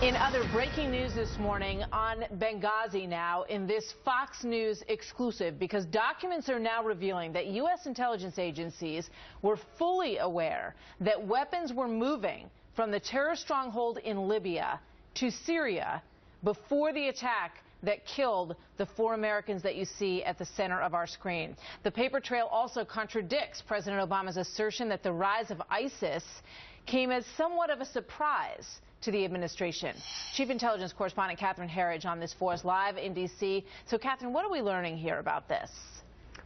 In other breaking news this morning on Benghazi now in this Fox News exclusive, because documents are now revealing that U.S. intelligence agencies were fully aware that weapons were moving from the terror stronghold in Libya to Syria before the attack that killed the 4 Americans that you see at the center of our screen. The paper trail also contradicts President Obama's assertion that the rise of ISIS came as somewhat of a surprise to the administration. Chief Intelligence Correspondent Catherine Herridge on this for us live in D.C. So, Catherine, what are we learning here about this?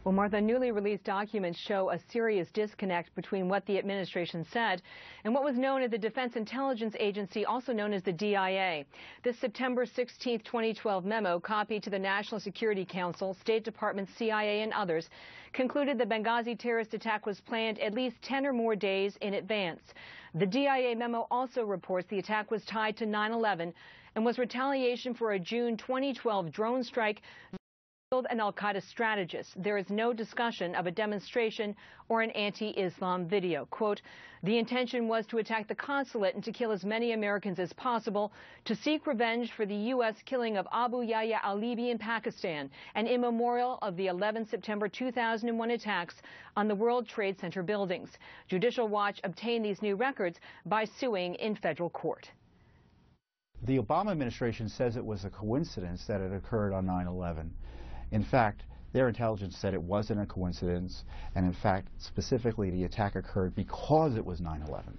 Well, Martha, newly released documents show a serious disconnect between what the administration said and what was known as the Defense Intelligence Agency, also known as the DIA. This September 16, 2012 memo, copied to the National Security Council, State Department, CIA, and others, concluded the Benghazi terrorist attack was planned at least 10 or more days in advance. The DIA memo also reports the attack was tied to 9/11 and was retaliation for a June 2012 drone strike killed an al-Qaeda strategist. There is no discussion of a demonstration or an anti-Islam video. Quote, the intention was to attack the consulate and to kill as many Americans as possible, to seek revenge for the U.S. killing of Abu Yahya al-Libi in Pakistan, and in memorial of the 11 September 2001 attacks on the World Trade Center buildings. Judicial Watch obtained these new records by suing in federal court. The Obama administration says it was a coincidence that it occurred on 9/11. In fact, their intelligence said it wasn't a coincidence, and in fact, specifically, the attack occurred because it was 9/11.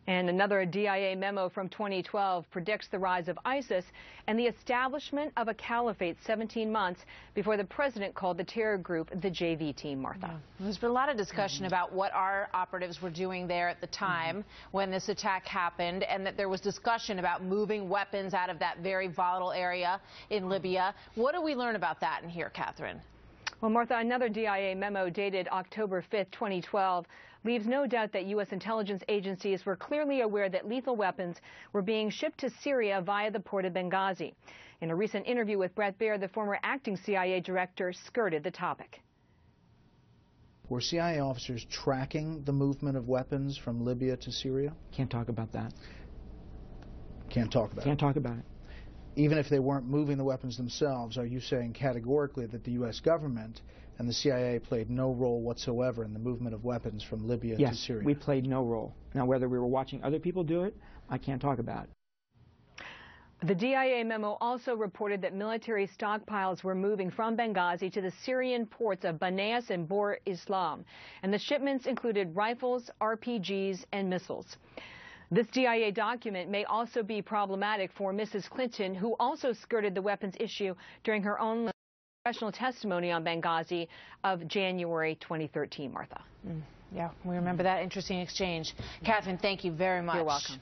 And another DIA memo from 2012 predicts the rise of ISIS and the establishment of a caliphate 17 months before the president called the terror group the JV team, Martha. Yeah. There's been a lot of discussion about what our operatives were doing there at the time when this attack happened, and that there was discussion about moving weapons out of that very volatile area in Libya. What do we learn about that in here, Catherine? Well, Martha, another DIA memo dated October 5th, 2012, leaves no doubt that U.S. intelligence agencies were clearly aware that lethal weapons were being shipped to Syria via the port of Benghazi. In a recent interview with Bret Baier, the former acting CIA director skirted the topic. Were CIA officers tracking the movement of weapons from Libya to Syria? Can't talk about that. Can't talk about it. Can't talk about it. Even if they weren't moving the weapons themselves, are you saying categorically that the U.S. government and the CIA played no role whatsoever in the movement of weapons from Libya to Syria? Yes, we played no role. Now, whether we were watching other people do it, I can't talk about. The DIA memo also reported that military stockpiles were moving from Benghazi to the Syrian ports of Banias and Bor Islam, and the shipments included rifles, RPGs, and missiles. This DIA document may also be problematic for Mrs. Clinton, who also skirted the weapons issue during her own congressional testimony on Benghazi of January 2013, Martha. Yeah, we remember that interesting exchange. Catherine, thank you very much. You're welcome.